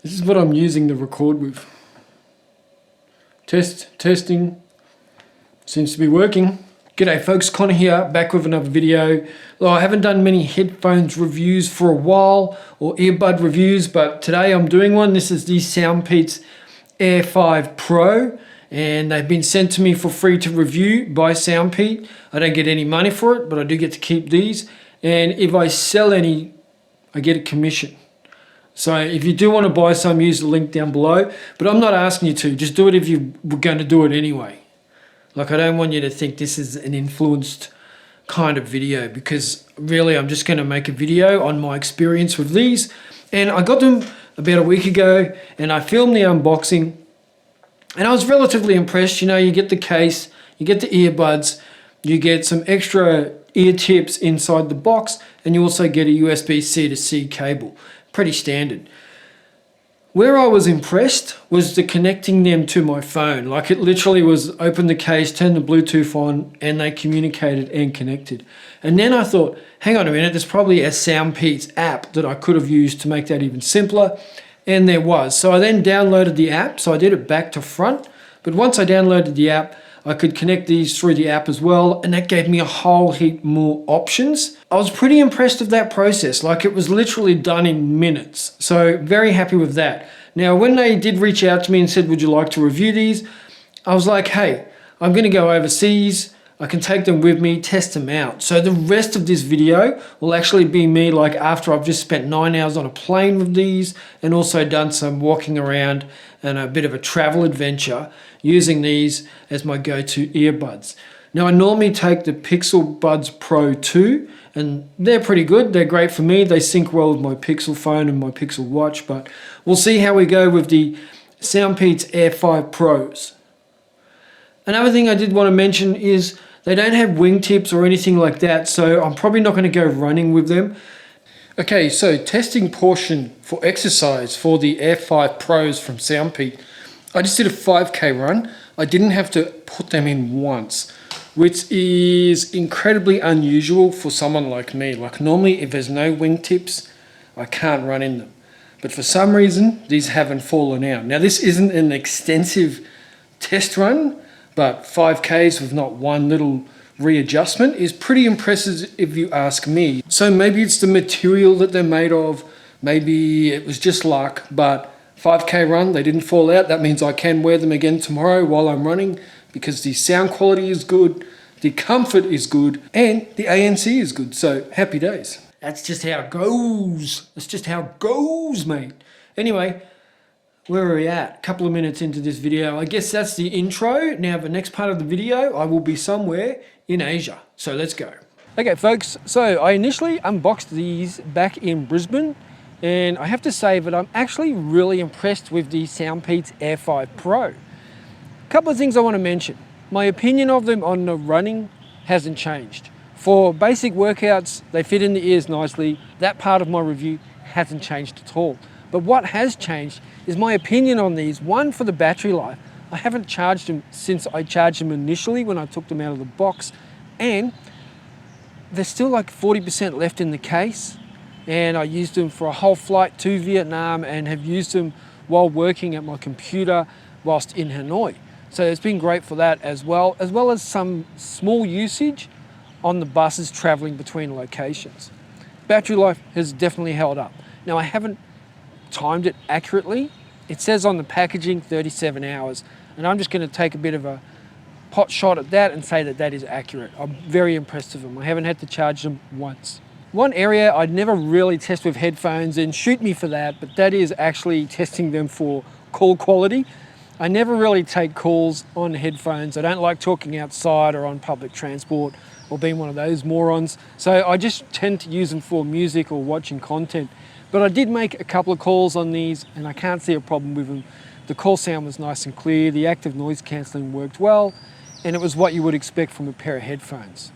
This is what I'm using to record with. Testing. Seems to be working. G'day folks, Conor here, back with another video. Well, I haven't done many headphones reviews for a while, or earbud reviews, but today I'm doing one. This is the SoundPeats Air5 Pro, and they've been sent to me for free to review by SoundPeat. I don't get any money for it, but I do get to keep these. And if I sell any, I get a commission. So if you do want to buy some, use the link down below. But I'm not asking you to. Just do it if you were going to do it anyway. Like, I don't want you to think this is an influenced kind of video, because really I'm just going to make a video on my experience with these. And I got them about a week ago and I filmed the unboxing and I was relatively impressed. You know, you get the case, you get the earbuds, you get some extra ear tips inside the box, and you also get a USB-C to C cable. Pretty standard. Where I was impressed was the connecting them to my phone. Like, it literally was open the case, turn the Bluetooth on, and they communicated and connected. And then I thought, hang on a minute, there's probably a SoundPeats app that I could have used to make that even simpler. And there was. So I then downloaded the app. So I did it back to front. But once I downloaded the app, I could connect these through the app as well, and that gave me a whole heap more options. I was pretty impressed with that process. Like, it was literally done in minutes. So very happy with that. Now, when they did reach out to me and said, would you like to review these? I was like, hey, I'm gonna go overseas. I can take them with me, test them out. So the rest of this video will actually be me, like, after I've just spent 9 hours on a plane with these and also done some walking around and a bit of a travel adventure using these as my go-to earbuds. Now, I normally take the Pixel Buds Pro 2, and they're pretty good. They're great for me. They sync well with my Pixel phone and my Pixel watch, but we'll see how we go with the SoundPeats Air5 Pros. Another thing I did want to mention is they don't have wingtips or anything like that, so I'm probably not going to go running with them. Okay, so testing portion for exercise for the Air5 Pros from SoundPeat. I just did a 5K run. I didn't have to put them in once, which is incredibly unusual for someone like me. Like, normally if there's no wingtips, I can't run in them. But for some reason, these haven't fallen out. Now, this isn't an extensive test run, but 5Ks with not one little readjustment is pretty impressive if you ask me. So maybe it's the material that they're made of, maybe it was just luck, but 5K run, they didn't fall out. That means I can wear them again tomorrow while I'm running, because the sound quality is good, the comfort is good, and the ANC is good. So happy days. That's just how it goes. That's just how it goes, mate. Anyway, where are we at? A couple of minutes into this video. I guess that's the intro. Now, the next part of the video, I will be somewhere in Asia. So let's go. Okay, folks. So I initially unboxed these back in Brisbane, and I have to say that I'm actually really impressed with the SoundPeats Air5 Pro. A couple of things I want to mention. My opinion of them on the running hasn't changed. For basic workouts, they fit in the ears nicely. That part of my review hasn't changed at all. But what has changed is my opinion on these. One, for the battery life. I haven't charged them since I charged them initially when I took them out of the box. And there's still like 40% left in the case. And I used them for a whole flight to Vietnam and have used them while working at my computer whilst in Hanoi. So it's been great for that as well as some small usage on the buses traveling between locations. Battery life has definitely held up. Now, I haven't timed it accurately. It says on the packaging 37 hours, and I'm just going to take a bit of a pot shot at that and say that that is accurate. I'm very impressed with them. I haven't had to charge them once. One area I'd never really test with headphones, and shoot me for that, but that is actually testing them for call quality. I never really take calls on headphones. I don't like talking outside or on public transport or being one of those morons. So I just tend to use them for music or watching content. But I did make a couple of calls on these and I can't see a problem with them. The call sound was nice and clear, the active noise cancelling worked well, and it was what you would expect from a pair of headphones.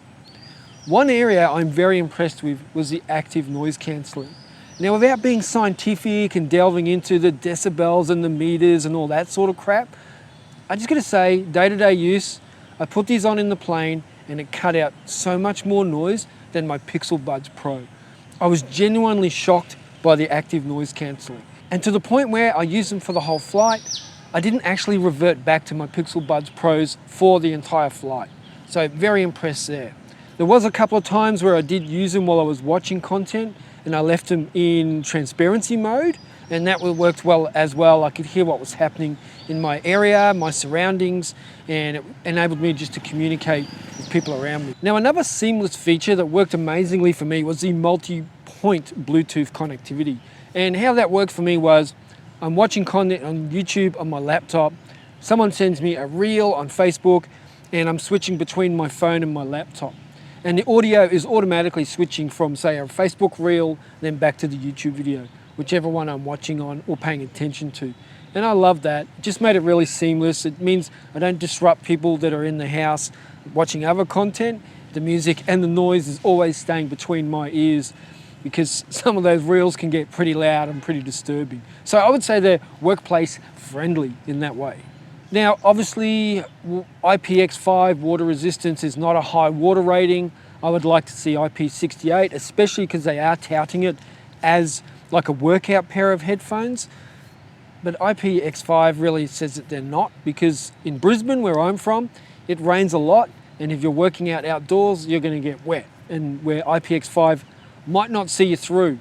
One area I'm very impressed with was the active noise cancelling. Now, without being scientific and delving into the decibels and the meters and all that sort of crap, I just gotta say, day-to-day use, I put these on in the plane and it cut out so much more noise than my Pixel Buds Pro. I was genuinely shocked by the active noise cancelling. And to the point where I used them for the whole flight, I didn't actually revert back to my Pixel Buds Pros for the entire flight. So very impressed there. There was a couple of times where I did use them while I was watching content and I left them in transparency mode, and that worked well as well. I could hear what was happening in my area, my surroundings, and it enabled me just to communicate with people around me. Now, another seamless feature that worked amazingly for me was the multi-point Bluetooth connectivity. And how that worked for me was, I'm watching content on YouTube on my laptop, someone sends me a reel on Facebook, and I'm switching between my phone and my laptop. And the audio is automatically switching from, say, a Facebook reel, then back to the YouTube video, whichever one I'm watching on or paying attention to. And I love that. It just made it really seamless. It means I don't disrupt people that are in the house watching other content. The music and the noise is always staying between my ears, because some of those reels can get pretty loud and pretty disturbing. So I would say they're workplace friendly in that way. Now, obviously, IPX5 water resistance is not a high water rating. I would like to see IP68, especially because they are touting it as like a workout pair of headphones. But IPX5 really says that they're not, because in Brisbane, where I'm from, it rains a lot, and if you're working out outdoors, you're going to get wet, and where IPX5 might not see you through.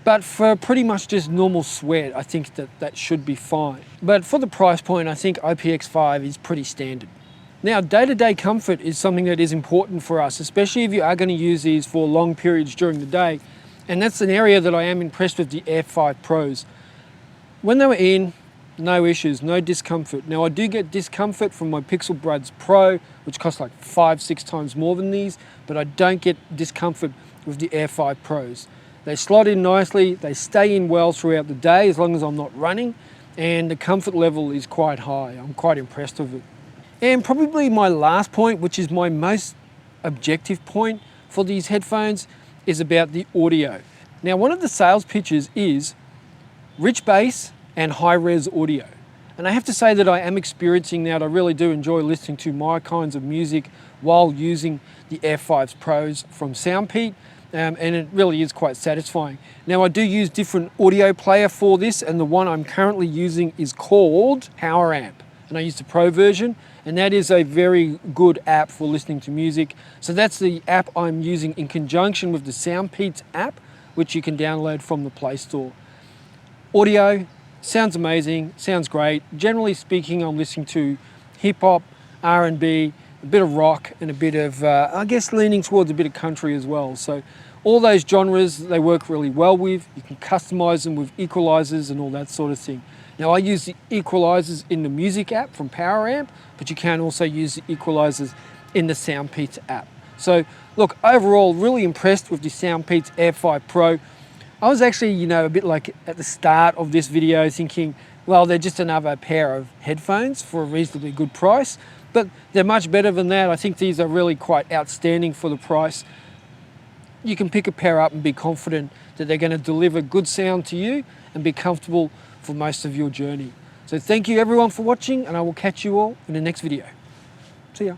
But for pretty much just normal sweat, I think that should be fine. But for the price point, I think IPX5 is pretty standard. Now, day-to-day comfort is something that is important for us, especially if you are going to use these for long periods during the day. And that's an area that I am impressed with the Air5 Pros. When they were in, no issues, no discomfort. Now, I do get discomfort from my Pixel Buds Pro, which costs like 5-6 times more than these, but I don't get discomfort with the Air5 Pros. They slot in nicely, they stay in well throughout the day as long as I'm not running, and the comfort level is quite high. I'm quite impressed with it. And probably my last point, which is my most objective point for these headphones, is about the audio. Now, one of the sales pitches is rich bass and high-res audio. And I have to say that I am experiencing that. I really do enjoy listening to my kinds of music while using the Air5 Pros from SoundPeats. And it really is quite satisfying. Now, I do use different audio player for this, and the one I'm currently using is called Power Amp, and I use the Pro version, and that is a very good app for listening to music. So that's the app I'm using in conjunction with the SoundPeats app, which you can download from the Play Store. Audio sounds amazing, sounds great. Generally speaking, I'm listening to hip-hop, R&B, a bit of rock, and a bit of, I guess, leaning towards a bit of country as well. So all those genres, they work really well with. You can customize them with equalizers and all that sort of thing. Now, I use the equalizers in the music app from Power Amp, but you can also use the equalizers in the SoundPeats app. So look, overall, really impressed with the SoundPeats Air5 Pro. I was actually, a bit like at the start of this video thinking, well, they're just another pair of headphones for a reasonably good price. But they're much better than that. I think these are really quite outstanding for the price. You can pick a pair up and be confident that they're going to deliver good sound to you and be comfortable for most of your journey. So thank you everyone for watching, and I will catch you all in the next video. See ya.